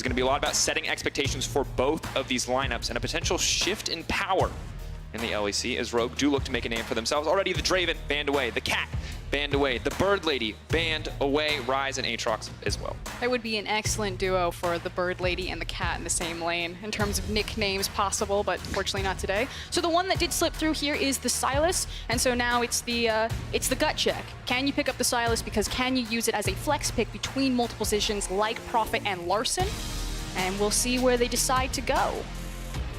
going to be a lot about setting expectations for both of these lineups and a potential shift in power in the LEC as Rogue do look to make a name for themselves. Already the Draven banned away, the Cat banned away, the Bird Lady banned away, Ryze and Aatrox as well. That would be an excellent duo for the Bird Lady and the Cat in the same lane in terms of nicknames possible, but fortunately not today. So the one that did slip through here is the Sylas, and so now it's the gut check. Can you pick up the Sylas, because can you use it as a flex pick between multiple positions like Prophet and Larson? And we'll see where they decide to go.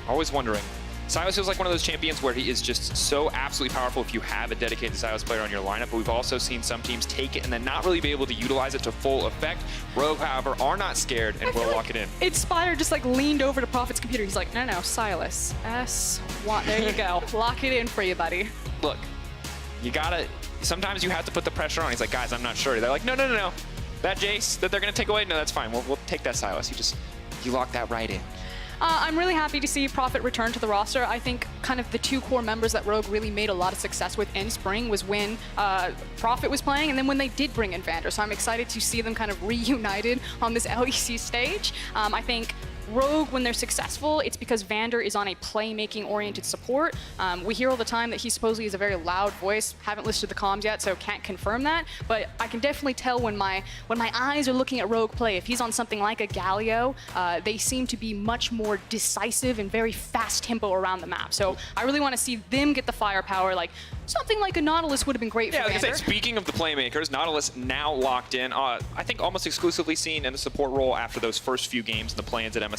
Always wondering. Sylas feels like one of those champions where he is just so absolutely powerful if you have a dedicated Sylas player on your lineup, but we've also seen some teams take it and then not really be able to utilize it to full effect. Rogue, however, are not scared and will lock it in. Inspire just like leaned over to Prophet's computer. He's like, no, Sylas. S1. There you go. Lock it in for you, buddy. Look, you gotta, sometimes you have to put the pressure on. He's like, guys, I'm not sure. They're like, no. That Jace that they're gonna take away, no, that's fine. We'll take that Sylas. You lock that right in. I'm really happy to see Prophet return to the roster. I think kind of the two core members that Rogue really made a lot of success with in spring was when Prophet was playing and then when they did bring in Vander. So I'm excited to see them kind of reunited on this LEC stage. I think Rogue, when they're successful, it's because Vander is on a playmaking-oriented support. We hear all the time that he supposedly is a very loud voice. Haven't listed the comms yet, so can't confirm that. But I can definitely tell when my eyes are looking at Rogue play. If he's on something like a Galio, they seem to be much more decisive and very fast tempo around the map. So I really want to see them get the firepower. Like something like a Nautilus would have been great for Vander. Yeah, I was gonna say, speaking of the playmakers, Nautilus now locked in. I think almost exclusively seen in the support role after those first few games in the play-ins at MSI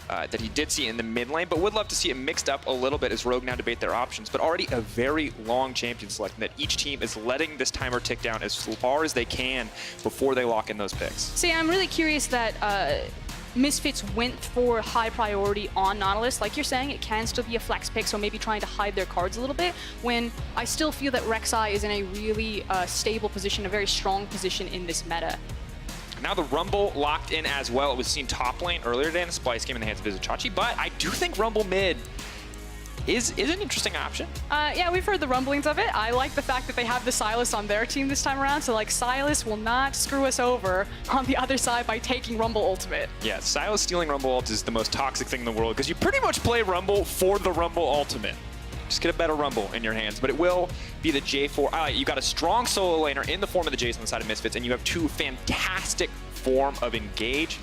that he did see in the mid lane, but would love to see it mixed up a little bit as Rogue now debate their options. But already a very long champion selection that each team is letting this timer tick down as far as they can before they lock in those picks. See, I'm really curious that Misfits went for high priority on Nautilus. Like you're saying, it can still be a flex pick, so maybe trying to hide their cards a little bit, when I still feel that Rek'Sai is in a really stable position, a very strong position in this meta. Now the Rumble locked in as well. It was seen top lane earlier today in the Splice game in the hands of Vizichachi, but I do think Rumble mid is an interesting option. Yeah, we've heard the rumblings of it. I like the fact that they have the Sylas on their team this time around, so like Sylas will not screw us over on the other side by taking Rumble ultimate. Yeah, Sylas stealing Rumble ult is the most toxic thing in the world because you pretty much play Rumble for the Rumble ultimate. Just get a better Rumble in your hands, but it will be the J4. You got a strong solo laner in the form of the Jace on the side of Misfits, and you have two fantastic form of Engage.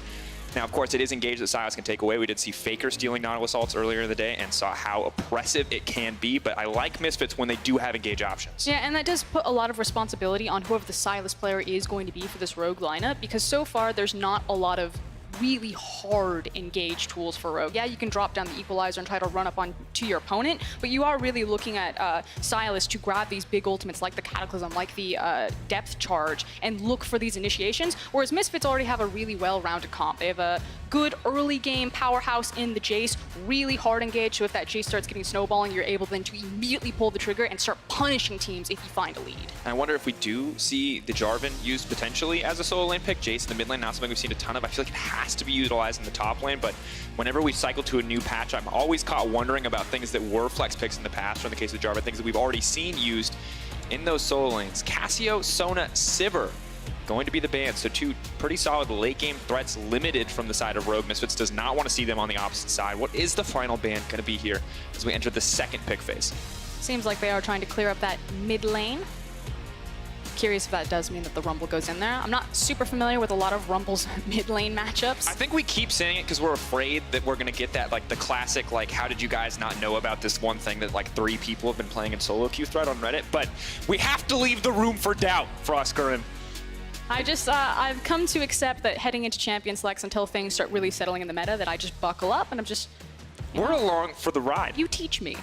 Now, of course, it is Engage that Sylas can take away. We did see Faker stealing Nautilus ults earlier in the day and saw how oppressive it can be, but I like Misfits when they do have Engage options. Yeah, and that does put a lot of responsibility on whoever the Sylas player is going to be for this Rogue lineup, because so far there's not a lot of really hard engage tools for Rogue. Yeah, you can drop down the equalizer and try to run up on to your opponent, but you are really looking at Sylas to grab these big ultimates like the Cataclysm, like the Depth Charge, and look for these initiations, whereas Misfits already have a really well-rounded comp. They have a good early game powerhouse in the Jace, really hard engage, so if that Jace starts getting snowballing, you're able then to immediately pull the trigger and start punishing teams if you find a lead. I wonder if we do see the Jarvan used potentially as a solo lane pick. Jace in the mid lane, not something we've seen a ton of. I feel like it has to be utilized in the top lane, but whenever we cycle to a new patch, I'm always caught wondering about things that were flex picks in the past, or in the case of Jarvan, things that we've already seen used in those solo lanes. Cassio, Sona, Sivir going to be the ban, so two pretty solid late game threats limited from the side of Rogue. Misfits does not want to see them on the opposite side. What is the final ban going to be here as we enter the second pick phase? Seems like they are trying to clear up that mid lane. Curious if that does mean that the Rumble goes in there. I'm not super familiar with a lot of Rumble's mid lane matchups. I think we keep saying it because we're afraid that we're going to get that, like the classic, like, how did you guys not know about this one thing that like 3 people have been playing in solo queue thread on Reddit? But we have to leave the room for doubt, Frostgurren. I've come to accept that heading into champion selects until things start really settling in the meta, that I just buckle up and I'm just, we're along for the ride. You teach me.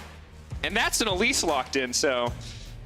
And that's an Elise locked in, so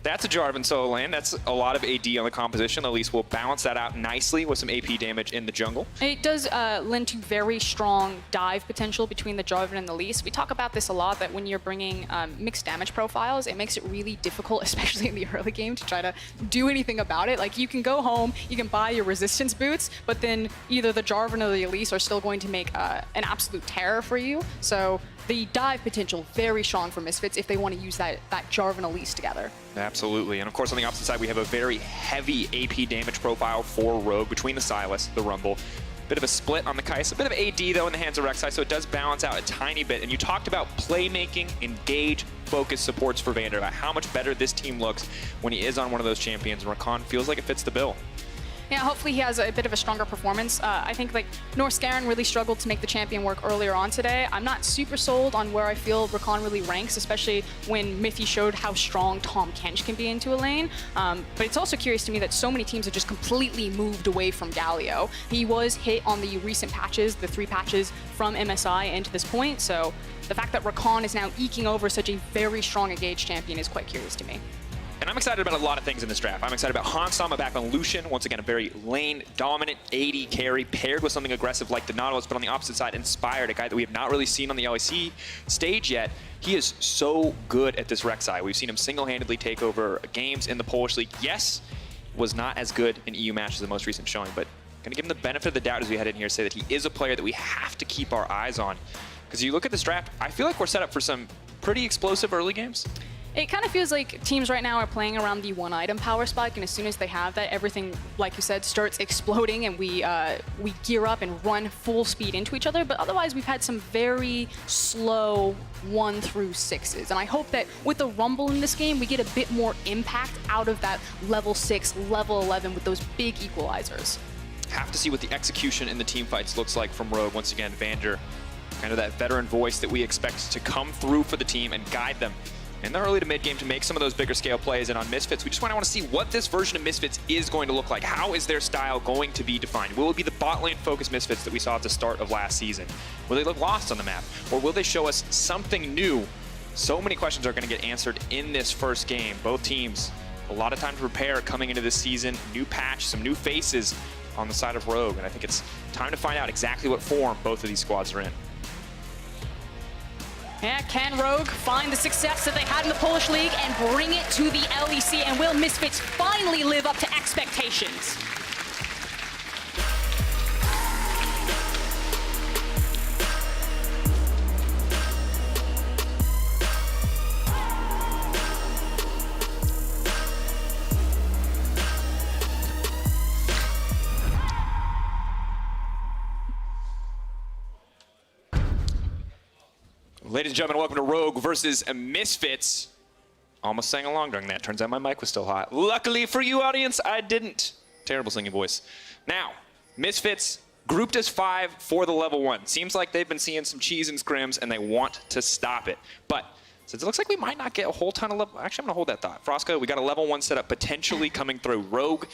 that's a Jarvan solo lane. That's a lot of AD on the composition. Elise will balance that out nicely with some AP damage in the jungle. It does lend to very strong dive potential between the Jarvan and the Elise. We talk about this a lot, that when you're bringing mixed damage profiles, it makes it really difficult, especially in the early game, to try to do anything about it. Like, you can go home, you can buy your resistance boots, but then either the Jarvan or the Elise are still going to make an absolute terror for you. So the dive potential very strong for Misfits if they want to use that Jarvan Elise together. Absolutely, and of course on the opposite side we have a very heavy AP damage profile for Rogue between the Sylas, the Rumble, Bit of a split on the Kais, a bit of AD though in the hands of Rek'Sai, so it does balance out a tiny bit. And you talked about playmaking, engage, focus supports for Vander, about how much better this team looks when he is on one of those champions. And Rakan feels like it fits the bill. Yeah, hopefully he has a bit of a stronger performance. I think like Norskaren really struggled to make the champion work earlier on today. I'm not super sold on where I feel Rakan really ranks, especially when Miffy showed how strong Tahm Kench can be into a lane. But it's also curious to me that so many teams have just completely moved away from Galio. He was hit on the recent patches, the 3 patches from MSI into this point, so the fact that Rakan is now eking over such a very strong engaged champion is quite curious to me. And I'm excited about a lot of things in this draft. I'm excited about Hansama back on Lucian. Once again, a very lane-dominant AD carry paired with something aggressive like the Nautilus, but on the opposite side, Inspired, a guy that we have not really seen on the LEC stage yet. He is so good at this Rek'Sai. We've seen him single-handedly take over games in the Polish League. Yes, was not as good in EU matches the most recent showing, but going to give him the benefit of the doubt as we head in here, say that he is a player that we have to keep our eyes on. Because you look at this draft, I feel like we're set up for some pretty explosive early games. It kind of feels like teams right now are playing around the 1-item power spike, and as soon as they have that, everything, like you said, starts exploding, and we gear up and run full speed into each other. But otherwise, we've had some very slow 1 through 6s, and I hope that with the Rumble in this game, we get a bit more impact out of that level 6, level 11 with those big equalizers. Have to see what the execution in the team fights looks like from Rogue. Once again, Vander, kind of that veteran voice that we expect to come through for the team and guide them in the early to mid game to make some of those bigger scale plays. And on Misfits, we just want to see what this version of Misfits is going to look like. How is their style going to be defined? Will it be the bot lane focused Misfits that we saw at the start of last season? Will they look lost on the map? Or will they show us something new? So many questions are going to get answered in this first game. Both teams, a lot of time to prepare coming into this season. New patch, some new faces on the side of Rogue. And I think it's time to find out exactly what form both of these squads are in. Yeah, can Rogue find the success that they had in the Polish League and bring it to the LEC? And will Misfits finally live up to expectations? Ladies and gentlemen, welcome to Rogue versus Misfits. Almost sang along during that. Turns out my mic was still hot. Luckily for you, audience, I didn't. Terrible singing voice. Now, Misfits grouped as 5 for the level 1. Seems like they've been seeing some cheese and scrims, and they want to stop it. But since it looks like we might not get a whole ton of level... Actually, I'm going to hold that thought. Frosco, we got a level 1 setup potentially coming through. Rogue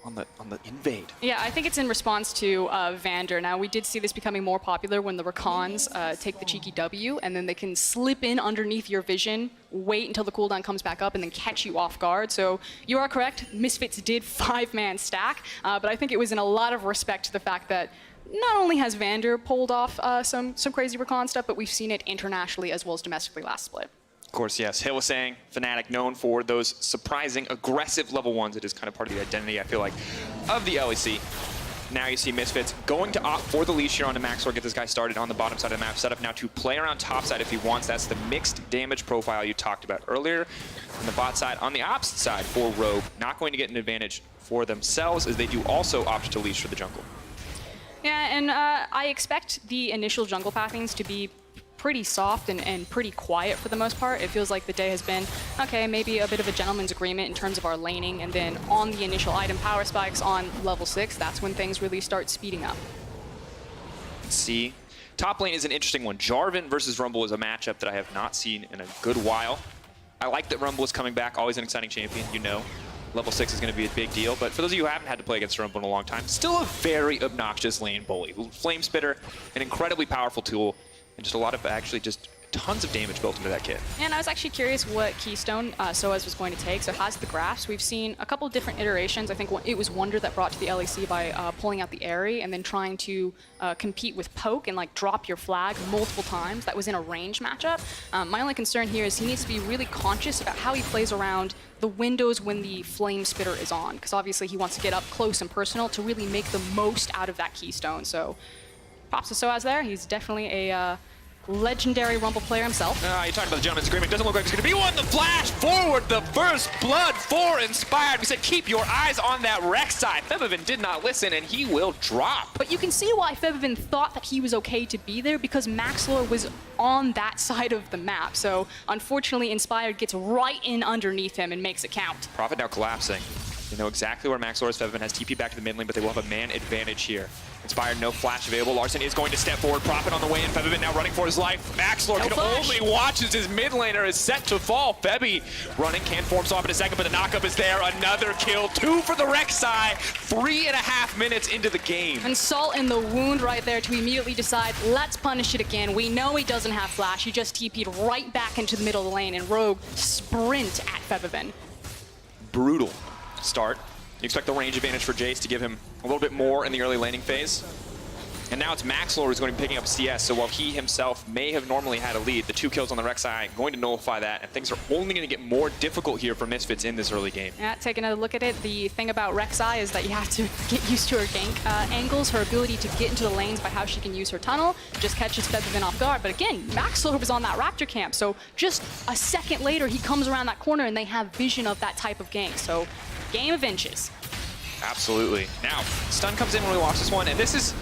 on the invade. Yeah, I think it's in response to Vander. Now, we did see this becoming more popular when the Rakans take the cheeky W, and then they can slip in underneath your vision, wait until the cooldown comes back up, and then catch you off guard. So you are correct, Misfits did 5-man stack, but I think it was in a lot of respect to the fact that not only has Vander pulled off some crazy Rakan stuff, but we've seen it internationally as well as domestically last split. Of course, yes. Hill was saying, Fnatic known for those surprising, aggressive level 1s. It is kind of part of the identity, I feel like, of the LEC. Now you see Misfits going to opt for the leash here onto Maxor, get this guy started on the bottom side of the map, set up now to play around top side if he wants. That's the mixed damage profile you talked about earlier. On the bot side, on the opposite side for Rogue, not going to get an advantage for themselves as they do also opt to leash for the jungle. Yeah, and I expect the initial jungle pathings to be pretty soft and pretty quiet for the most part. It feels like the day has been, okay, maybe a bit of a gentleman's agreement in terms of our laning, and then on the initial item power spikes on level 6, that's when things really start speeding up. Let's see. Top lane is an interesting one. Jarvan versus Rumble is a matchup that I have not seen in a good while. I like that Rumble is coming back, always an exciting champion, you know. Level 6 is going to be a big deal, but for those of you who haven't had to play against Rumble in a long time, still a very obnoxious lane bully. Flame Spitter, an incredibly powerful tool, and just a lot of actually just tons of damage built into that kit. And I was actually curious what keystone Soaz was going to take. So it has the graphs. We've seen a couple of different iterations. I think it was Wonder that brought to the LEC by pulling out the Airy and then trying to compete with Poke and like drop your flag multiple times. That was in a range matchup. My only concern here is he needs to be really conscious about how he plays around the windows when the Flame Spitter is on, because obviously he wants to get up close and personal to really make the most out of that keystone. So props to Soaz there. He's definitely a legendary Rumble player himself. You're talking about the gentleman's agreement. Doesn't look like it's going to be one. The flash forward, the first blood for Inspired. We said keep your eyes on that Rek'Sai. Febiven did not listen, and he will drop. But you can see why Febiven thought that he was okay to be there, because Maxlor was on that side of the map. So unfortunately, Inspired gets right in underneath him and makes it count. Prophet now collapsing. They know exactly where Maxlor is. Febiven has TP back to the mid lane, but they will have a man advantage here. Inspired, no flash available. Larson is going to step forward. Prophet on the way in. Febiven now running for his life. Maxlor can only watch as his mid laner is set to fall. Febby running, can form off in a second, but the knockup is there. Another kill. 2 for the Rek'Sai. 3.5 minutes into the game. And salt in the wound right there to immediately decide, let's punish it again. We know he doesn't have flash. He just TP'd right back into the middle of the lane, and Rogue sprint at Febiven. Brutal start. You expect the range advantage for Jace to give him a little bit more in the early laning phase. And now it's Maxlor who's going to be picking up CS, so while he himself may have normally had a lead, the 2 kills on the Rek'Sai going to nullify that, and things are only going to get more difficult here for Misfits in this early game. Yeah, take another look at it. The thing about Rek'Sai is that you have to get used to her gank angles, her ability to get into the lanes by how she can use her tunnel, just catches Febiven off guard. But again, Maxlor was on that Raptor camp, so just a second later he comes around that corner and they have vision of that type of gank. So game of inches. Absolutely. Now, stun comes in when we watch this one, and this is...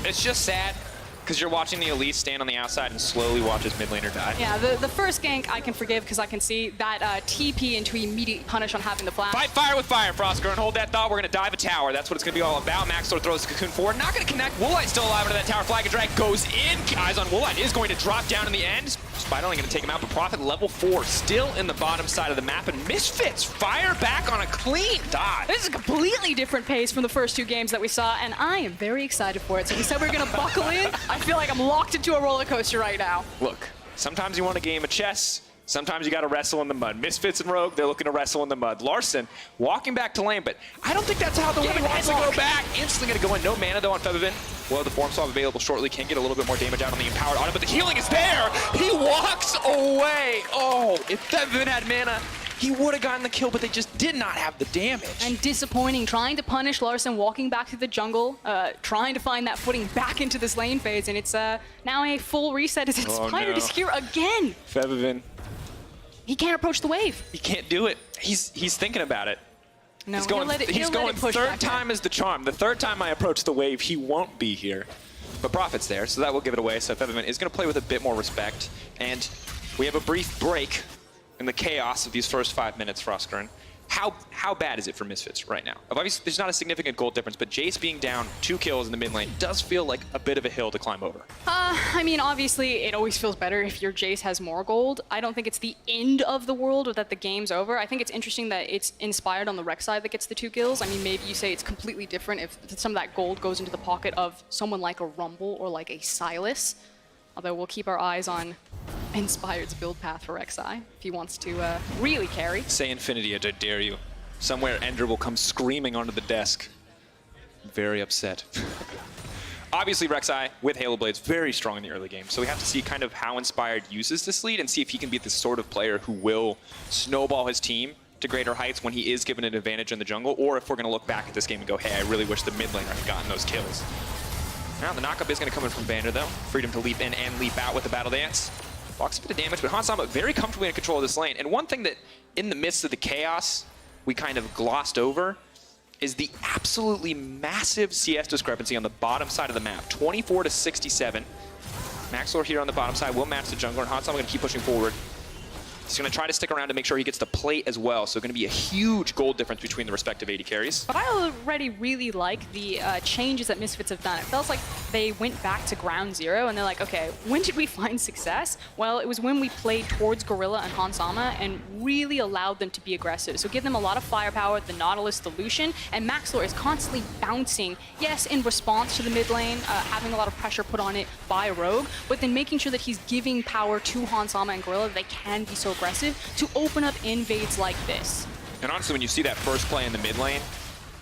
It's just sad, because you're watching the Elise stand on the outside and slowly watch his mid laner die. Yeah, the first gank I can forgive because I can see that TP into immediate punish on having the flash. Fight fire with fire, Frostgirl, and hold that thought. We're going to dive a tower. That's what it's going to be all about. Maxlor throws the cocoon forward. Not going to connect. Woolite still alive into that tower. Flag and drag goes in. Eyes on Woolite is going to drop down in the end. Spider only going to take him out, but Prophet level 4 still in the bottom side of the map, and Misfits fire back on a clean dodge. This is a completely different pace from the first 2 games that we saw, and I am very excited for it. So we said we were going to buckle in. I feel like I'm locked into a roller coaster right now. Look, sometimes you want a game of chess. Sometimes you got to wrestle in the mud. Misfits and Rogue, they're looking to wrestle in the mud. Larson walking back to lane, but I don't think that's how the lane wants to go back. Instantly going to go in. No mana, though, on Febiven. Well, the form swap available shortly. Can get a little bit more damage out on the empowered auto, but the healing is there. He walks away. Oh, if Febiven had mana, he would have gotten the kill, but they just did not have the damage. And disappointing, trying to punish Larson, walking back to the jungle, trying to find that footing back into this lane phase, and it's now a full reset as Inspired is here again. Febiven. He can't approach the wave. He can't do it. He's thinking about it. No, he's going third time is the charm. The third time I approach the wave, he won't be here. But Prophet's there, so that will give it away. So Febiven is going to play with a bit more respect. And we have a brief break in the chaos of these first 5 minutes, Frostgren. How bad is it for Misfits right now? Obviously, there's not a significant goal difference, but Jace being down 2 kills in the mid lane does feel like a bit of a hill to climb over. I mean, obviously, it always feels better if your Jace has more gold. I don't think it's the end of the world or that the game's over. I think it's interesting that it's Inspired on the Rek'Sai that gets the 2 kills. I mean, maybe you say it's completely different if some of that gold goes into the pocket of someone like a Rumble or like a Silas. Although we'll keep our eyes on Inspired's build path for Rek'Sai if he wants to really carry. Say Infinity, I dare you. Somewhere Ender will come screaming onto the desk. Very upset. Obviously Rek'Sai with Halo Blades very strong in the early game, so we have to see kind of how Inspired uses this lead and see if he can be the sort of player who will snowball his team to greater heights when he is given an advantage in the jungle, or if we're going to look back at this game and go, hey, I really wish the mid laner had gotten those kills. Now the knockup is going to come in from Vander though. Freedom to leap in and leap out with the Battle Dance. Blocks a bit of damage, but Hansama very comfortably in control of this lane. And one thing that, in the midst of the chaos, we kind of glossed over is the absolutely massive CS discrepancy on the bottom side of the map. 24 to 67. Maxlor here on the bottom side will match the jungler, and Hansama going to keep pushing forward. He's going to try to stick around to make sure he gets the plate as well, so going to be a huge gold difference between the respective AD carries. But I already really like the changes that Misfits have done. It feels like they went back to ground zero and they're like, okay, when did we find success? Well, it was when we played towards Gorilla and Hansama and really allowed them to be aggressive. So give them a lot of firepower, the Nautilus, the Lucian, and Maxlor is constantly bouncing, yes, in response to the mid lane, having a lot of pressure put on it by Rogue, but then making sure that he's giving power to Hansama and Gorilla that they can be so aggressive to open up invades like this. And honestly, when you see that first play in the mid lane,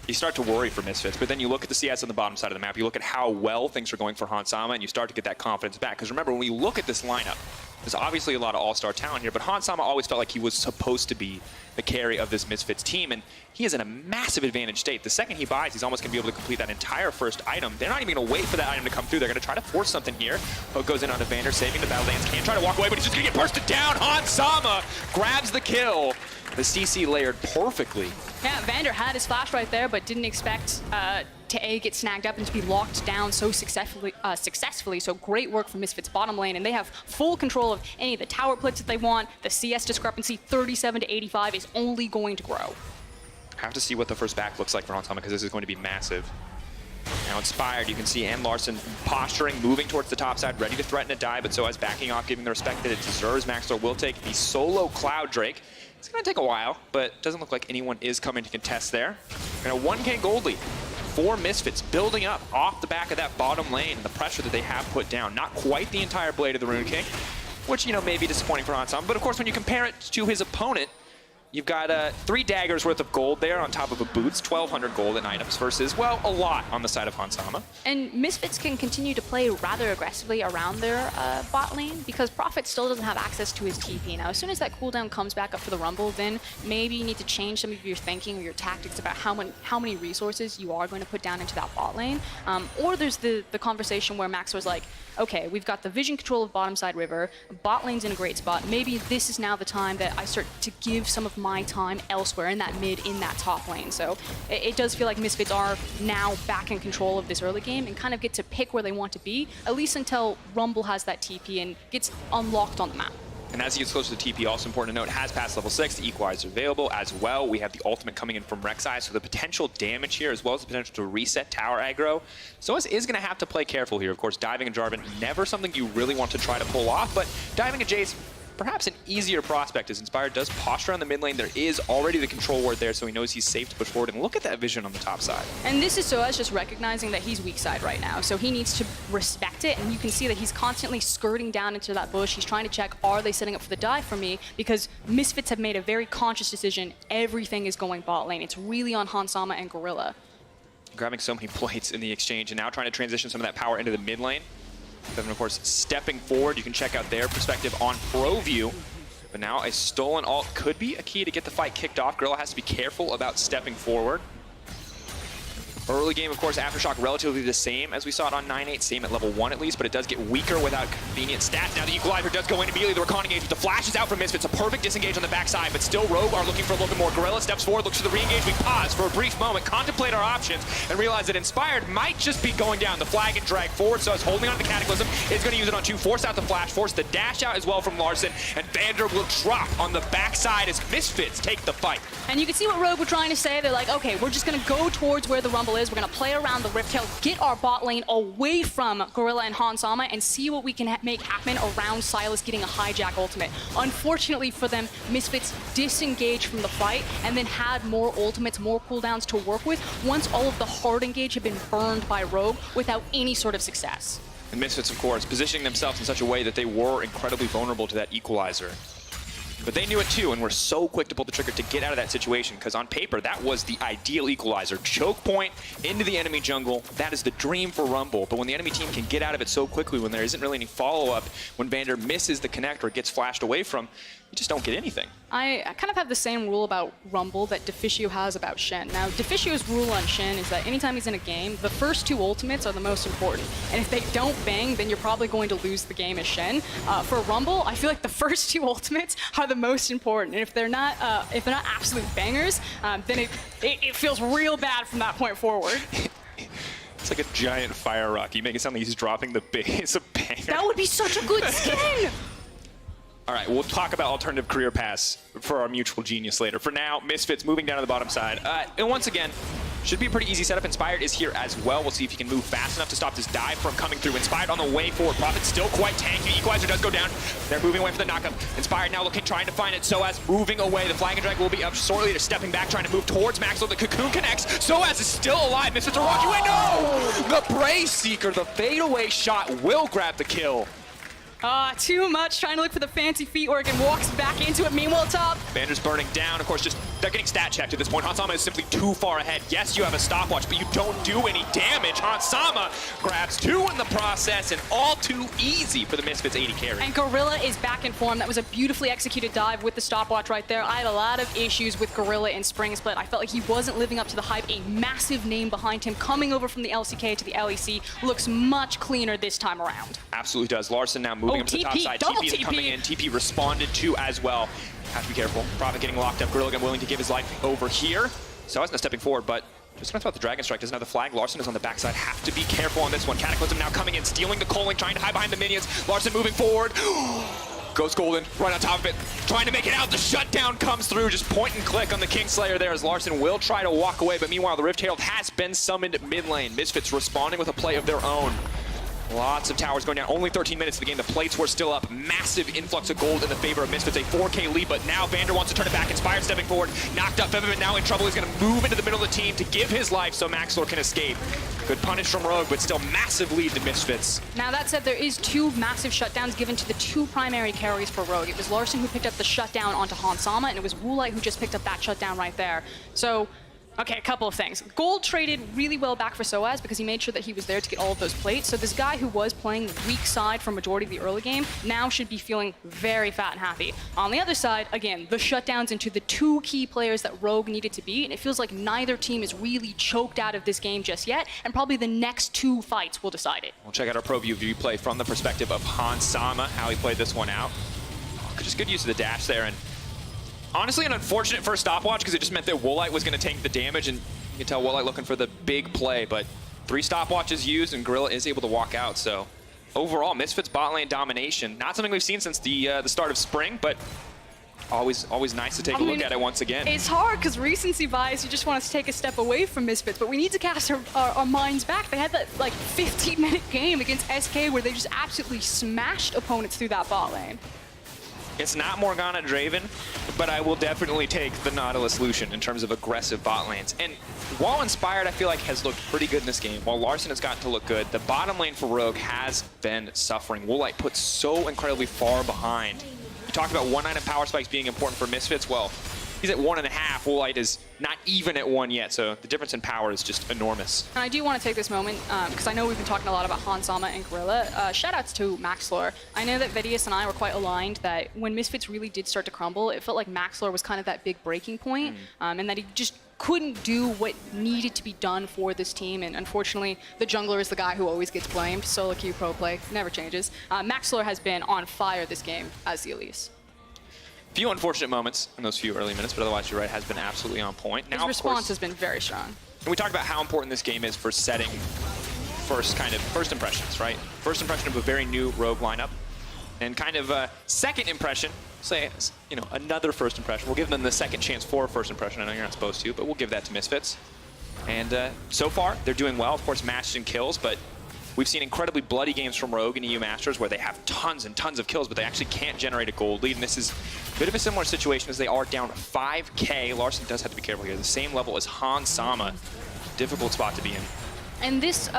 you start to worry for Misfits, but then you look at the CS on the bottom side of the map, you look at how well things are going for Hansama, and you start to get that confidence back. Because remember, when we look at this lineup, There's obviously a lot of all-star talent here, but Hansama always felt like he was supposed to be the carry of this Misfits team, and he is in a massive advantage state. The second he buys, he's almost going to be able to complete that entire first item. They're not even going to wait for that item to come through. They're going to try to force something here. Poke goes in on Evander, saving the battle dance. Can't try to walk away, but he's just going to get bursted down. Hansama grabs the kill. The CC layered perfectly. Yeah, Vander had his flash right there, but didn't expect to A, get snagged up and to be locked down so successfully. So great work from Misfits bottom lane, and they have full control of any of the tower plates that they want. The CS discrepancy, 37 to 85, is only going to grow. Have to see what the first back looks like for Hansama, because this is going to be massive. Now Inspired, you can see, and Larson posturing, moving towards the top side, ready to threaten a die, but so as backing off, giving the respect that it deserves. Maxler will take the solo Cloud Drake. It's going to take a while, but doesn't look like anyone is coming to contest there. And a 1K gold lead for Misfits, building up off the back of that bottom lane and the pressure that they have put down. Not quite the entire Blade of the Rune King, which, you know, may be disappointing for Hansama, but of course when you compare it to his opponent, you've got 3 daggers worth of gold there on top of a boots, 1,200 gold in items versus, well, a lot on the side of Hansama. And Misfits can continue to play rather aggressively around their bot lane because Prophet still doesn't have access to his TP. Now, as soon as that cooldown comes back up for the Rumble, then maybe you need to change some of your thinking or your tactics about how many resources you are going to put down into that bot lane. Or there's the conversation where Max was like, okay, we've got the vision control of bottom side river, bot lane's in a great spot. Maybe this is now the time that I start to give some of my time elsewhere in that mid, in that top lane. So it does feel like Misfits are now back in control of this early game and kind of get to pick where they want to be, at least until Rumble has that TP and gets unlocked on the map. And as he gets closer to the TP, also important to note, has passed level 6, the Equalizer available as well. We have the ultimate coming in from Rek'Sai, so the potential damage here, as well as the potential to reset tower aggro. Soaz is going to have to play careful here. Of course, diving a Jarvan, never something you really want to try to pull off, but diving a Jace, perhaps an easier prospect, as Inspired does posture on the mid lane. There is already the control ward there, so he knows he's safe to push forward. And look at that vision on the top side. And this is Soaz just recognizing that he's weak side right now, so he needs to respect it, and you can see that he's constantly skirting down into that bush. He's trying to check, are they setting up for the dive for me? Because Misfits have made a very conscious decision. Everything is going bot lane. It's really on Hansama and Gorilla. Grabbing so many plates in the exchange, and now trying to transition some of that power into the mid lane. Then, of course, stepping forward, you can check out their perspective on Pro View. But now a stolen ult could be a key to get the fight kicked off. Gorilla has to be careful about stepping forward. Early game, of course, Aftershock relatively the same as we saw it on 9-8, same at level 1 at least, but it does get weaker without convenient stats. Now the Equalizer does go in immediately, the Rakan engage, but the flash is out from Misfits, a perfect disengage on the backside, but still Rogue are looking for a little bit more. Gorilla steps forward, looks for the re-engage, we pause for a brief moment, contemplate our options, and realize that Inspired might just be going down. The flag and drag forward, so it's holding on to the Cataclysm, is going to use it on 2, force out the flash, force the dash out as well from Larson, and Vander will drop on the backside as Misfits take the fight. And you can see what Rogue were trying to say. They're like, okay, we're just going to go towards where the Rumble is. We're going to play around the Rift Tail, get our bot lane away from Gorilla and Hansama, and see what we can make happen around Sylas getting a hijack ultimate. Unfortunately for them, Misfits disengaged from the fight and then had more ultimates, more cooldowns to work with once all of the hard engage had been burned by Rogue without any sort of success. And Misfits, of course, positioning themselves in such a way that they were incredibly vulnerable to that Equalizer. But they knew it too, and were so quick to pull the trigger to get out of that situation, because on paper, that was the ideal Equalizer. Choke point into the enemy jungle, that is the dream for Rumble. But when the enemy team can get out of it so quickly, when there isn't really any follow-up, when Vander misses the connect or gets flashed away from, you just don't get anything. I kind of have the same rule about Rumble that Deficio has about Shen. Now, Deficio's rule on Shen is that anytime he's in a game, the first 2 ultimates are the most important. And if they don't bang, then you're probably going to lose the game as Shen. For Rumble, I feel like the first 2 ultimates are the most important. And if they're not absolute bangers, then it feels real bad from that point forward. It's like a giant fire rock. You make it sound like he's dropping the base of banger. That would be such a good skin! All right, we'll talk about alternative career paths for our mutual genius later. For now, Misfits moving down to the bottom side. And once again, should be a pretty easy setup. Inspired is here as well. We'll see if he can move fast enough to stop this dive from coming through. Inspired on the way forward. Prophet still quite tanky. Equalizer does go down. They're moving away for the knockup. Inspired now looking, trying to find it. Soaz moving away. The flag and drag will be up shortly. They're stepping back, trying to move towards Maxwell. The cocoon connects. Soaz is still alive. Misfits are walking away. No! The Brave Seeker, the fadeaway shot will grab the kill. Too much, trying to look for the fancy feet where it walks back into it. Meanwhile, top. Vander's burning down, of course, just they're getting stat checked at this point. Hansama is simply too far ahead. Yes, you have a stopwatch, but you don't do any damage. Hansama grabs 2 in the process, and all too easy for the Misfits 80 carry. And Gorilla is back in form. That was a beautifully executed dive with the stopwatch right there. I had a lot of issues with Gorilla in Spring Split. I felt like he wasn't living up to the hype. A massive name behind him coming over from the LCK to the LEC looks much cleaner this time around. Absolutely does. Larson now moving up to the top side. Double TP is coming in. TP responded to as well. Have to be careful. Prophet getting locked up. Gorilla willing to give his life over here. So it's not stepping forward, but just gonna throw out the Dragon Strike. Doesn't have the flag. Larson is on the backside. Have to be careful on this one. Cataclysm now coming in, stealing the culling, trying to hide behind the minions. Larson moving forward. Goes Golden, right on top of it, trying to make it out. The shutdown comes through, just point and click on the Kingslayer there as Larson will try to walk away, but meanwhile the Rift Herald has been summoned mid lane. Misfits responding with a play of their own. Lots of towers going down. Only 13 minutes of the game. The plates were still up. Massive influx of gold in the favor of Misfits. A 4K lead, but now Vander wants to turn it back. Inspired stepping forward. Knocked up. Featherman now in trouble. He's going to move into the middle of the team to give his life so Maxlor can escape. Good punish from Rogue, but still massive lead to Misfits. Now that said, there is 2 massive shutdowns given to the 2 primary carries for Rogue. It was Larson who picked up the shutdown onto Hansama, and it was Woolite who just picked up that shutdown right there. So, okay, a couple of things. Gold traded really well back for Soaz because he made sure that he was there to get all of those plates. So this guy who was playing the weak side for majority of the early game now should be feeling very fat and happy. On the other side, again, the shutdowns into the 2 key players that Rogue needed to beat, and it feels like neither team is really choked out of this game just yet, and probably the next 2 fights will decide it. We'll check out our pro view replay from the perspective of Hansama, how he played this one out. Just good use of the dash there, and honestly, an unfortunate first stopwatch because it just meant that Woolite was going to take the damage, and you can tell Woolite looking for the big play, but 3 stopwatches used, and Gorilla is able to walk out. So overall, Misfits bot lane domination. Not something we've seen since the start of spring, but always nice to take a look at it once again. It's hard because recency bias, you just want us to take a step away from Misfits, but we need to cast our minds back. They had that like 15-minute game against SK where they just absolutely smashed opponents through that bot lane. It's not Morgana Draven, but I will definitely take the Nautilus Lucian in terms of aggressive bot lanes. And while Inspired, I feel like, has looked pretty good in this game, while Larson has gotten to look good, the bottom lane for Rogue has been suffering. Woolite put so incredibly far behind. You talked about 1-item power spikes being important for Misfits. Well, he's at 1.5. Woolite is not even at 1 yet, so the difference in power is just enormous. And I do want to take this moment, because I know we've been talking a lot about Hansama and Gorilla. Shoutouts to Maxlor. I know that Vedius and I were quite aligned that when Misfits really did start to crumble, it felt like Maxlor was kind of that big breaking point, and that he just couldn't do what needed to be done for this team, and unfortunately, the jungler is the guy who always gets blamed. Solo queue pro play, never changes. Maxlor has been on fire this game as the Elise. Few unfortunate moments in those few early minutes, but otherwise, you're right, has been absolutely on point. Now, his response has been very strong. And we talked about how important this game is for setting first impressions, right? First impression of a very new Rogue lineup, and kind of a second impression, say, you know, another first impression. We'll give them the second chance for a first impression. I know you're not supposed to, but we'll give that to Misfits. And so far, they're doing well. Of course, matched in kills, but we've seen incredibly bloody games from Rogue and EU Masters where they have tons and tons of kills, but they actually can't generate a gold lead. And this is a bit of a similar situation as they are down 5K. Larson does have to be careful here. The same level as Hansama. Difficult spot to be in. And this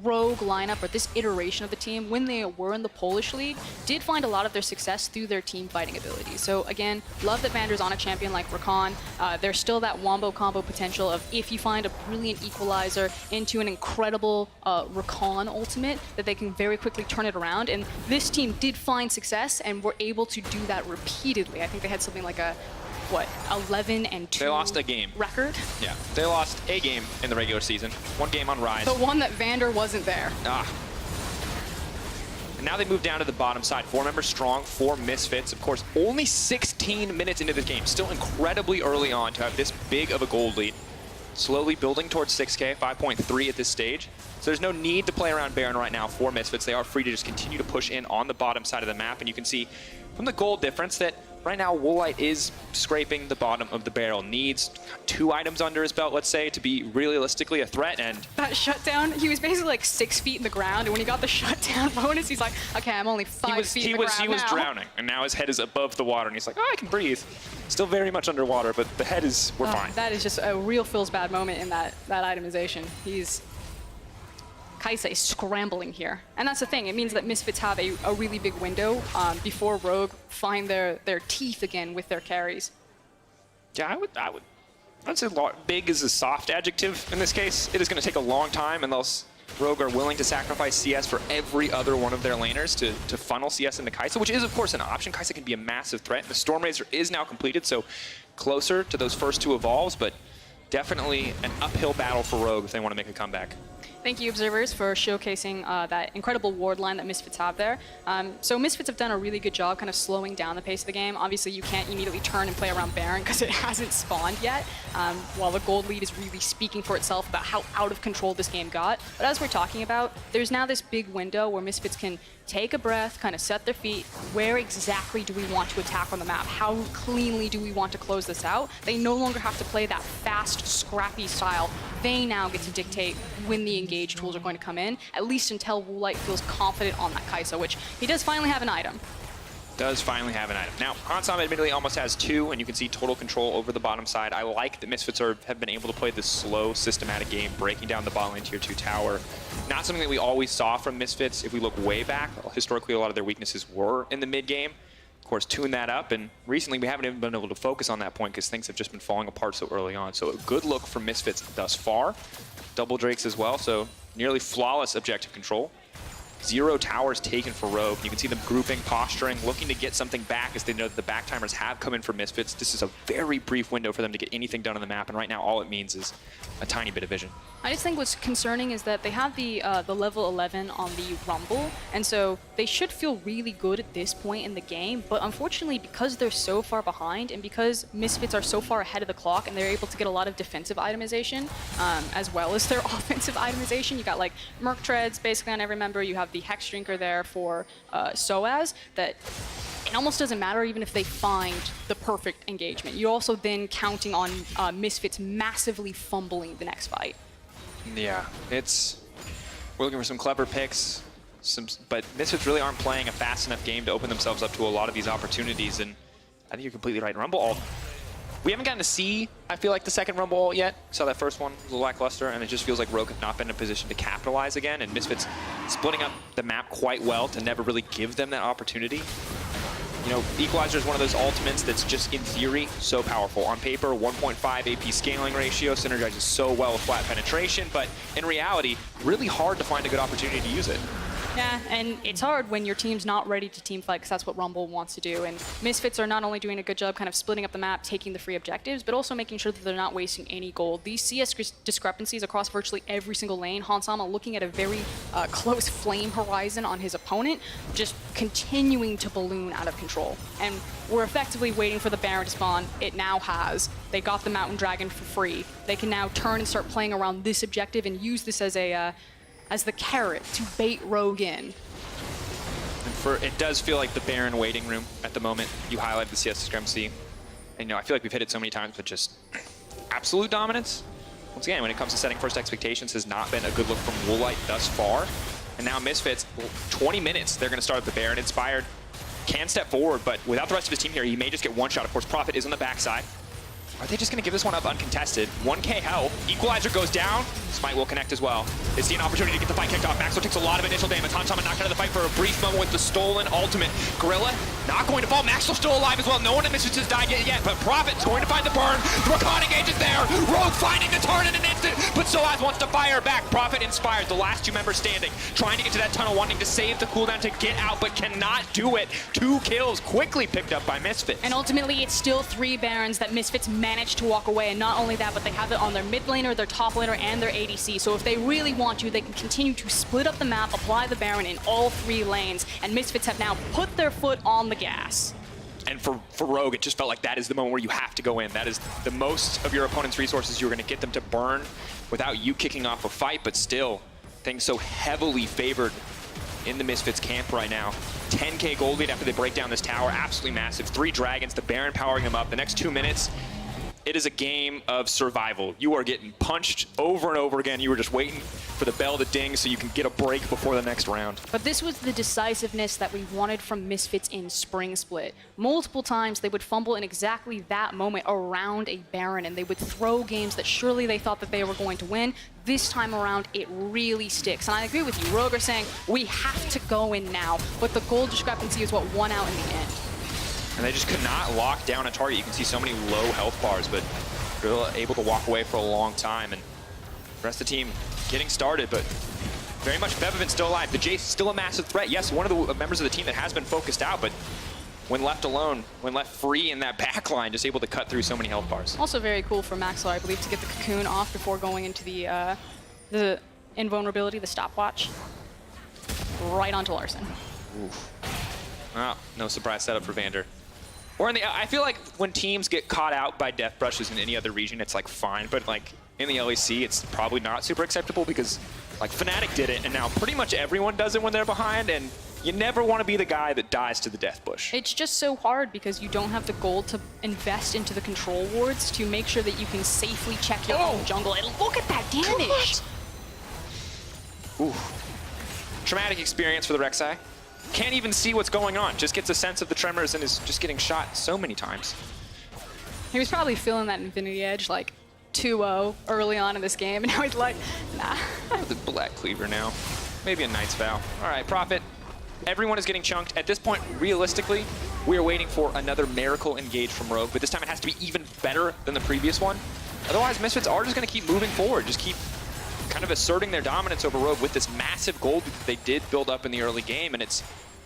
Rogue lineup, or this iteration of the team, when they were in the Polish League, did find a lot of their success through their team fighting ability. So again, love that Vander's on a champion like Rakan. There's still that wombo combo potential of if you find a brilliant equalizer into an incredible Rakan ultimate, that they can very quickly turn it around. And this team did find success and were able to do that repeatedly. I think they had something like a 11-2 they lost a game record. Yeah, they lost a game in the regular season. 1 game on Rise. The one that Vander wasn't there. And now they move down to the bottom side. 4 members strong, 4 Misfits. Of course, only 16 minutes into this game. Still incredibly early on to have this big of a gold lead. Slowly building towards 6K, 5.3 at this stage. So there's no need to play around Baron right now for Misfits. They are free to just continue to push in on the bottom side of the map. And you can see from the gold difference that right now Woolite is scraping the bottom of the barrel. Needs 2 items under his belt, let's say, to be realistically a threat. And that shutdown, he was basically like 6 feet in the ground, and when he got the shutdown bonus, he's like, okay, I'm only 5 feet in the ground He was drowning, and now his head is above the water, and he's like, oh, I can breathe. Still very much underwater, but the head is, we're fine. That is just a real feels bad moment in that itemization. He's Kaise scrambling here. And that's the thing, it means that Misfits have a really big window before Rogue find their teeth again with their carries. Yeah, I'd say big is a soft adjective in this case. It is going to take a long time unless Rogue are willing to sacrifice CS for every other one of their laners to funnel CS into Kai'Sa, which is, of course, an option. Kai'Sa can be a massive threat. The Storm Razor is now completed, so closer to those first two evolves, but definitely an uphill battle for Rogue if they want to make a comeback. Thank you, observers, for showcasing that incredible ward line that Misfits have there. So Misfits have done a really good job kind of slowing down the pace of the game. Obviously, you can't immediately turn and play around Baron because it hasn't spawned yet, while the gold lead is really speaking for itself about how out of control this game got. But as we're talking about, there's now this big window where Misfits can take a breath, kind of set their feet. Where exactly do we want to attack on the map? How cleanly do we want to close this out? They no longer have to play that fast, scrappy style. They now get to dictate when the engage tools are going to come in, at least until Woolite feels confident on that Kai'Sa, which he does finally have an item. Does finally have an item. Now, Hansam admittedly almost has two, and you can see total control over the bottom side. I like that Misfits have been able to play this slow, systematic game, breaking down the bot lane tier 2 tower. Not something that we always saw from Misfits. If we look way back, historically a lot of their weaknesses were in the mid game. Of course, tune that up, and recently we haven't even been able to focus on that point because things have just been falling apart so early on. So a good look from Misfits thus far. Double Drakes as well, so nearly flawless objective control. 0 towers taken for Rogue. You can see them grouping, posturing, looking to get something back as they know that the back timers have come in for Misfits. This is a very brief window for them to get anything done on the map, and right now all it means is a tiny bit of vision. I just think what's concerning is that they have the level 11 on the Rumble, and so they should feel really good at this point in the game, but unfortunately because they're so far behind and because Misfits are so far ahead of the clock and they're able to get a lot of defensive itemization as well as their offensive itemization. You got like Merc Treads basically on every member, you have the Hex Drinker there for SOAS, that it almost doesn't matter even if they find the perfect engagement. You're also then counting on Misfits massively fumbling the next fight. Yeah, we're looking for some clever picks, but Misfits really aren't playing a fast enough game to open themselves up to a lot of these opportunities, and I think you're completely right. Rumble ult, we haven't gotten to see, I feel like, the second Rumble ult yet. Saw that first one, was a lackluster, and it just feels like Rogue have not been in a position to capitalize again, and Misfits splitting up the map quite well to never really give them that opportunity. You know, Equalizer is one of those ultimates that's just, in theory, so powerful. On paper, 1.5 AP scaling ratio, synergizes so well with flat penetration, but in reality, really hard to find a good opportunity to use it. Yeah, and it's hard when your team's not ready to team fight because that's what Rumble wants to do. And Misfits are not only doing a good job kind of splitting up the map, taking the free objectives, but also making sure that they're not wasting any gold. These CS discrepancies across virtually every single lane, Hansama looking at a very close flame horizon on his opponent, just continuing to balloon out of control. And we're effectively waiting for the Baron to spawn. It now has. They got the Mountain Dragon for free. They can now turn and start playing around this objective and use this as the carrot to bait Rogue in. And it does feel like the Baron waiting room at the moment. You highlighted the CS discrepancy. And, I feel like we've hit it so many times, but just absolute dominance. Once again, when it comes to setting first expectations, has not been a good look from Woolite thus far. And now Misfits, 20 minutes, they're going to start with the Baron. Inspired can step forward, but without the rest of his team here, he may just get one shot. Of course, Prophet is on the backside. Are they just going to give this one up uncontested? 1k health. Equalizer goes down. Smite will connect as well. They see an opportunity to get the fight kicked off. Maxwell takes a lot of initial damage. Hansama knocked out of the fight for a brief moment with the stolen ultimate. Gorilla not going to fall. Maxwell's still alive as well. No one in Misfits has died yet, but Prophet's going to find the burn. The Rakan engages there. Rogue finding the turn in an instant, but Soaz wants to fire back. Prophet inspired, the last two members standing, trying to get to that tunnel, wanting to save the cooldown to get out, but cannot do it. 2 kills quickly picked up by Misfits. And ultimately, it's still 3 Barons that Misfits managed to walk away, and not only that, but they have it on their mid laner, their top laner, and their ADC. So if they really want to, they can continue to split up the map, apply the Baron in all 3 lanes, and Misfits have now put their foot on the gas. And for Rogue, it just felt like that is the moment where you have to go in. That is the most of your opponent's resources you're going to get them to burn without you kicking off a fight, but still, things so heavily favored in the Misfits camp right now. 10k gold lead after they break down this tower, absolutely massive. 3 dragons, the Baron powering them up. The next 2 minutes, it is a game of survival. You are getting punched over and over again. You were just waiting for the bell to ding so you can get a break before the next round. But this was the decisiveness that we wanted from Misfits in Spring Split. Multiple times they would fumble in exactly that moment around a Baron, and they would throw games that surely they thought that they were going to win. This time around, it really sticks. And I agree with you. Rogue are saying, we have to go in now, but the goal discrepancy is what won out in the end. And they just could not lock down a target. You can see so many low health bars, but they're able to walk away for a long time. And the rest of the team getting started, but very much Febiven still alive. The Jace still a massive threat. Yes, one of the members of the team that has been focused out, but when left alone, when left free in that back line, just able to cut through so many health bars. Also very cool for Maxwell, I believe, to get the cocoon off before going into the invulnerability, the stopwatch, right onto Larson. Oof. Oh, no surprise setup for Vander. Or in the, I feel like when teams get caught out by death brushes in any other region, it's like fine, but like in the LEC, it's probably not super acceptable because like Fnatic did it, and now pretty much everyone does it when they're behind, and you never want to be the guy that dies to the death bush. It's just so hard because you don't have the gold to invest into the control wards to make sure that you can safely check your own jungle. And look at that damage! Ooh. Traumatic experience for the Rek'Sai. Can't even see what's going on. Just gets a sense of the tremors and is just getting shot so many times. He was probably feeling that Infinity Edge like 2-0 early on in this game, and now he's like, nah. The Black Cleaver now. Maybe a Knight's Vow. All right, Prophet. Everyone is getting chunked. At this point, realistically, we are waiting for another Miracle engage from Rogue, but this time it has to be even better than the previous one. Otherwise, Misfits are just going to keep moving forward, just keep kind of asserting their dominance over Rogue with this massive gold that they did build up in the early game. And it's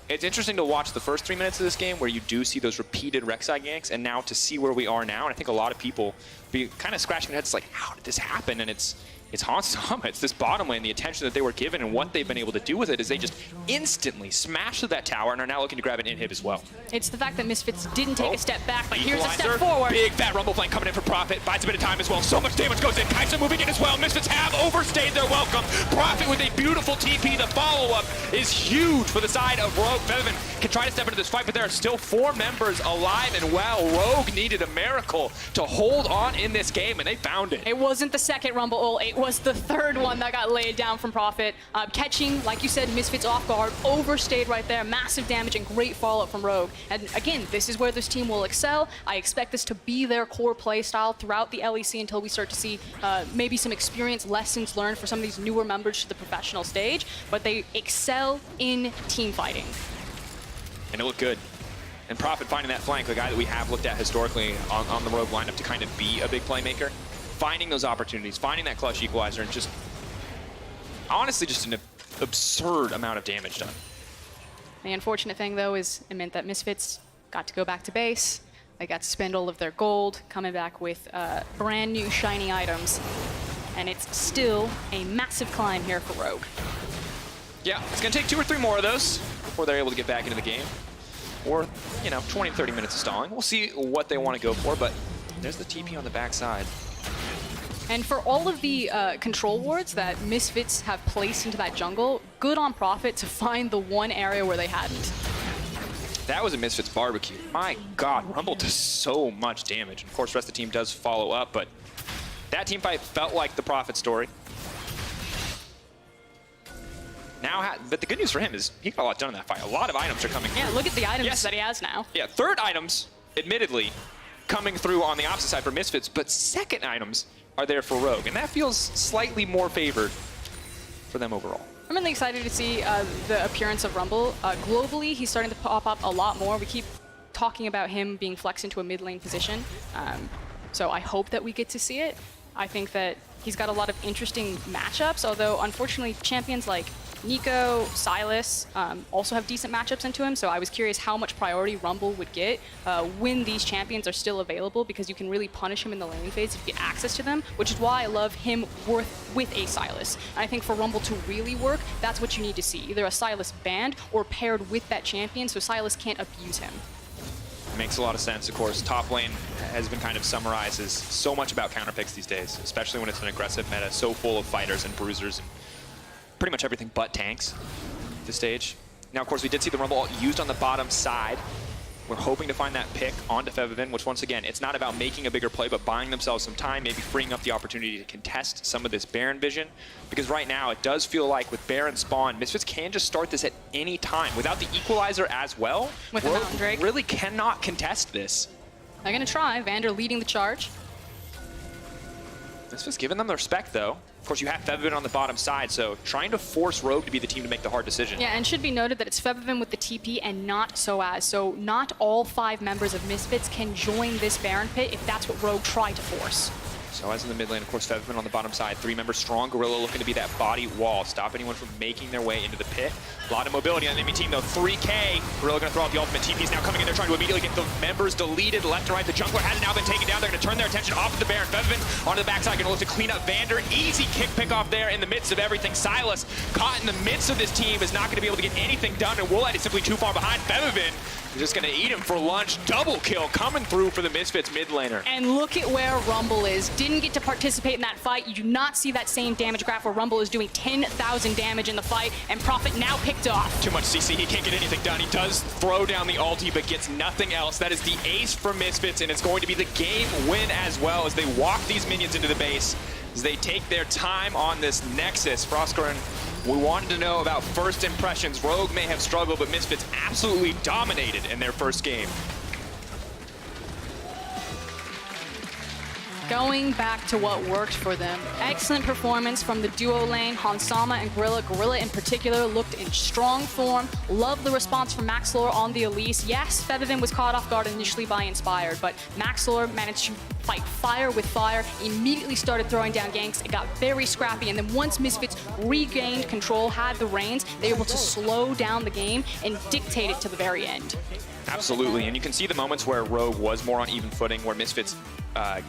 interesting to watch the first 3 minutes of this game where you do see those repeated Rek'Sai ganks, and now to see where we are now. And I think a lot of people be kind of scratching their heads like, how did this happen? And it's Hansama. It's this bottom lane, the attention that they were given, and what they've been able to do with it is they just instantly smash through that tower and are now looking to grab an inhib as well. It's the fact that Misfits didn't take a step back, but here's a step forward. Big fat rumble flank coming in for Prophet. Buys a bit of time as well. So much damage goes in. Kaisa moving in as well. Misfits have overstayed their welcome. Prophet with a beautiful TP. The follow-up is huge for the side of Rogue. Febiven can try to step into this fight, but there are still 4 members alive and well. Rogue needed a miracle to hold on in this game, and they found it. It wasn't the second rumble ult, it was the third one that got laid down from Prophet. Catching, like you said, Misfits off guard, overstayed right there, massive damage and great follow-up from Rogue. And again, this is where this team will excel. I expect this to be their core play style throughout the LEC until we start to see maybe some experience lessons learned for some of these newer members to the professional stage, but they excel in team fighting. And it looked good. And Prophet finding that flank, the guy that we have looked at historically on the Rogue lineup to kind of be a big playmaker, finding those opportunities, finding that clutch equalizer, and just honestly just an absurd amount of damage done. The unfortunate thing, though, is it meant that Misfits got to go back to base. They got to spend all of their gold, coming back with brand new shiny items. And it's still a massive climb here for Rogue. Yeah, it's going to take 2 or 3 more of those before they're able to get back into the game. Or, 20, 30 minutes of stalling. We'll see what they want to go for, but there's the TP on the backside. And for all of the control wards that Misfits have placed into that jungle, good on Prophet to find the one area where they hadn't. That was a Misfits barbecue. My God, Rumble does so much damage. Of course, the rest of the team does follow up, but that team fight felt like the Prophet story. Now, but the good news for him is he got a lot done in that fight. A lot of items are coming through. Yeah, look at the items that he has now. Yeah, third items, admittedly, coming through on the opposite side for Misfits, but second items are there for Rogue, and that feels slightly more favored for them overall. I'm really excited to see the appearance of Rumble. Globally, he's starting to pop up a lot more. We keep talking about him being flexed into a mid lane position, so I hope that we get to see it. I think that he's got a lot of interesting matchups, although unfortunately champions like Nico, Silas also have decent matchups into him, so I was curious how much priority Rumble would get when these champions are still available, because you can really punish him in the laning phase if you get access to them, which is why I love him with a Silas. And I think for Rumble to really work, that's what you need to see, either a Silas banned or paired with that champion so Silas can't abuse him. Makes a lot of sense, of course. Top lane has been kind of summarized as so much about counter picks these days, especially when it's an aggressive meta, so full of fighters and bruisers and pretty much everything but tanks at this stage. Now, of course, we did see the Rumble used on the bottom side. We're hoping to find that pick onto Febiven, which once again, it's not about making a bigger play, but buying themselves some time, maybe freeing up the opportunity to contest some of this Baron vision. Because right now, it does feel like with Baron spawn, Misfits can just start this at any time. Without the equalizer as well, with the Mountain Drake, really cannot contest this. They're gonna try. Vander leading the charge. Misfits giving them the respect, though. Of course, you have Fevivin on the bottom side, so trying to force Rogue to be the team to make the hard decision. Yeah, and should be noted that it's Fevivin with the TP and not Soaz. So not all 5 members of Misfits can join this Baron pit if that's what Rogue tried to force. Soaz in the mid lane, of course, Fevivin on the bottom side. 3-member strong Gorilla looking to be that body wall. Stop anyone from making their way into the pit. A lot of mobility on the enemy team, though. 3K. Gorilla going to throw out the ultimate. TP's now coming in there, trying to immediately get the members deleted left to right. The jungler has now been taken down. They're going to turn their attention off of the Baron. Fevivin onto the backside, going to look to clean up Vander. Easy kick pick off there in the midst of everything. Silas, caught in the midst of this team, is not going to be able to get anything done, and Woolite is simply too far behind. Fevivin is just going to eat him for lunch. Double kill coming through for the Misfits mid laner. And look at where Rumble is. Didn't get to participate in that fight. You do not see that same damage graph where Rumble is doing 10,000 damage in the fight, and Prophet now picked off. Too much CC, he can't get anything done. He does throw down the ulti, but gets nothing else. That is the ace for Misfits, and it's going to be the game win as well as they walk these minions into the base, as they take their time on this Nexus. Frostgren, we wanted to know about first impressions. Rogue may have struggled, but Misfits absolutely dominated in their first game. Going back to what worked for them. Excellent performance from the duo lane, Hansama and Gorilla. Gorilla in particular looked in strong form. Love the response from Maxlore on the Elise. Yes, Fevivin was caught off guard initially by Inspired, but Maxlore managed to fight fire with fire, immediately started throwing down ganks. It got very scrappy, and then once Misfits regained control, had the reins, they were able to slow down the game and dictate it to the very end. Absolutely, and you can see the moments where Rogue was more on even footing, where Misfits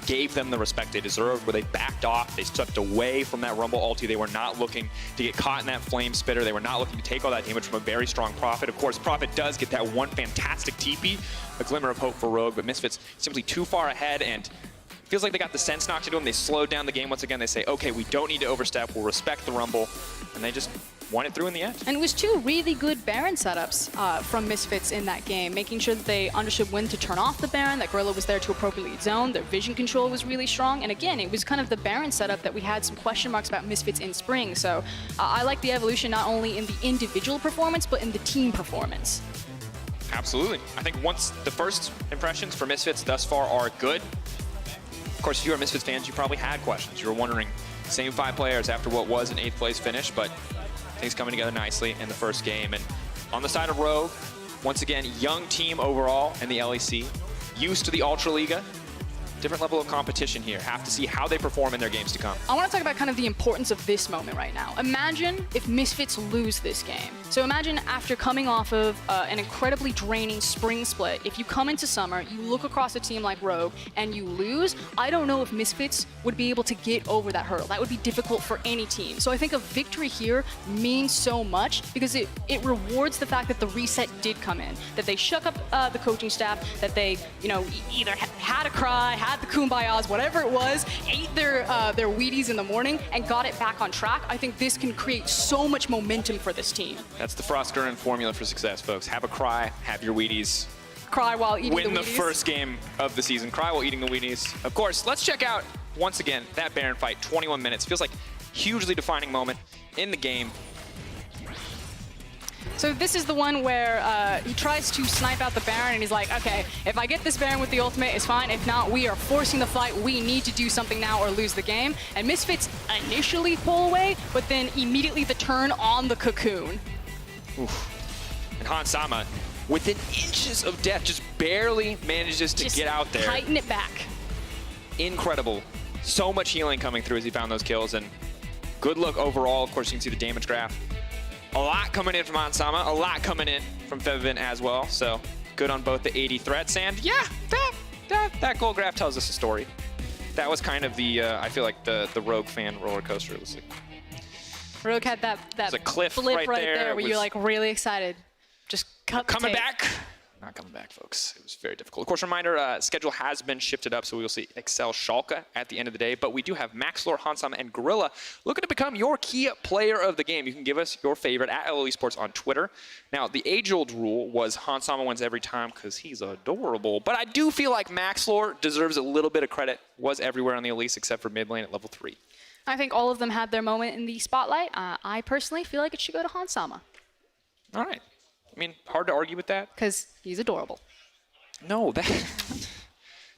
gave them the respect they deserved, where they backed off, they stepped away from that Rumble ulti. They were not looking to get caught in that Flame Spitter. They were not looking to take all that damage from a very strong Prophet. Of course, Prophet does get that one fantastic TP, a glimmer of hope for Rogue, but Misfits simply too far ahead, and feels like they got the sense knocked into them. They slowed down the game once again. They say, okay, we don't need to overstep. We'll respect the Rumble, and they just won it through in the end. And it was 2 really good Baron setups from Misfits in that game, making sure that they understood when to turn off the Baron, that Gorilla was there to appropriately zone, their vision control was really strong, and again, it was kind of the Baron setup that we had some question marks about Misfits in spring, so I like the evolution not only in the individual performance, but in the team performance. Absolutely. I think once the first impressions for Misfits thus far are good, of course, if you are Misfits fans, you probably had questions. You were wondering, same 5 players after what was an 8th place finish, but things coming together nicely in the first game. And on the side of Rogue, once again, young team overall in the LEC, used to the Ultra Liga. Different level of competition here. Have to see how they perform in their games to come. I want to talk about kind of the importance of this moment right now. Imagine if Misfits lose this game. So imagine after coming off of an incredibly draining spring split, if you come into summer, you look across a team like Rogue, and you lose, I don't know if Misfits would be able to get over that hurdle. That would be difficult for any team. So I think a victory here means so much because it rewards the fact that the reset did come in, that they shook up the coaching staff, that they, you know, either had a cry, had the kumbayas, whatever it was, ate their Wheaties in the morning and got it back on track. I think this can create so much momentum for this team. That's the Frostgren formula for success, folks. Have a cry, have your Wheaties. Cry while eating the Wheaties. Win the first game of the season. Cry while eating the Wheaties. Of course, let's check out, once again, that Baron fight, 21 minutes. Feels like hugely defining moment in the game. So this is the one where he tries to snipe out the Baron, and he's like, okay, if I get this Baron with the ultimate, it's fine. If not, we are forcing the fight. We need to do something now or lose the game. And Misfits initially pull away, but then immediately the turn on the Cocoon. Oof. And Hansama, within inches of death, just barely manages to get out there. Tighten it back. Incredible. So much healing coming through as he found those kills, and good look overall. Of course, you can see the damage graph. A lot coming in from Hansama, a lot coming in from Fevivin as well. So good on both the 80 threats, and yeah, that goal graph tells us a story. That was kind of the, I feel like the Rogue fan roller coaster. It was like, Rogue had that a cliff flip right there where you're like really excited. Just cut the coming tape. back. Not coming back, folks. It was very difficult. Of course, reminder, schedule has been shifted up, so we will see Excel Schalke at the end of the day. But we do have Maxlore, Hansama, and Gorilla looking to become your key player of the game. You can give us your favorite at LoL Esports on Twitter. Now, the age-old rule was Hansama wins every time because he's adorable. But I do feel like Maxlore deserves a little bit of credit. Was everywhere on the Elise except for mid lane at level 3. I think all of them had their moment in the spotlight. I personally feel like it should go to Hansama. All right. I mean, hard to argue with that. Because he's adorable. No,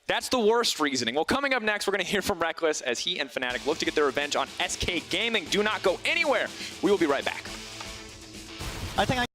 That's the worst reasoning. Well, coming up next, we're going to hear from Reckless as he and Fnatic look to get their revenge on SK Gaming. Do not go anywhere. We will be right back. I think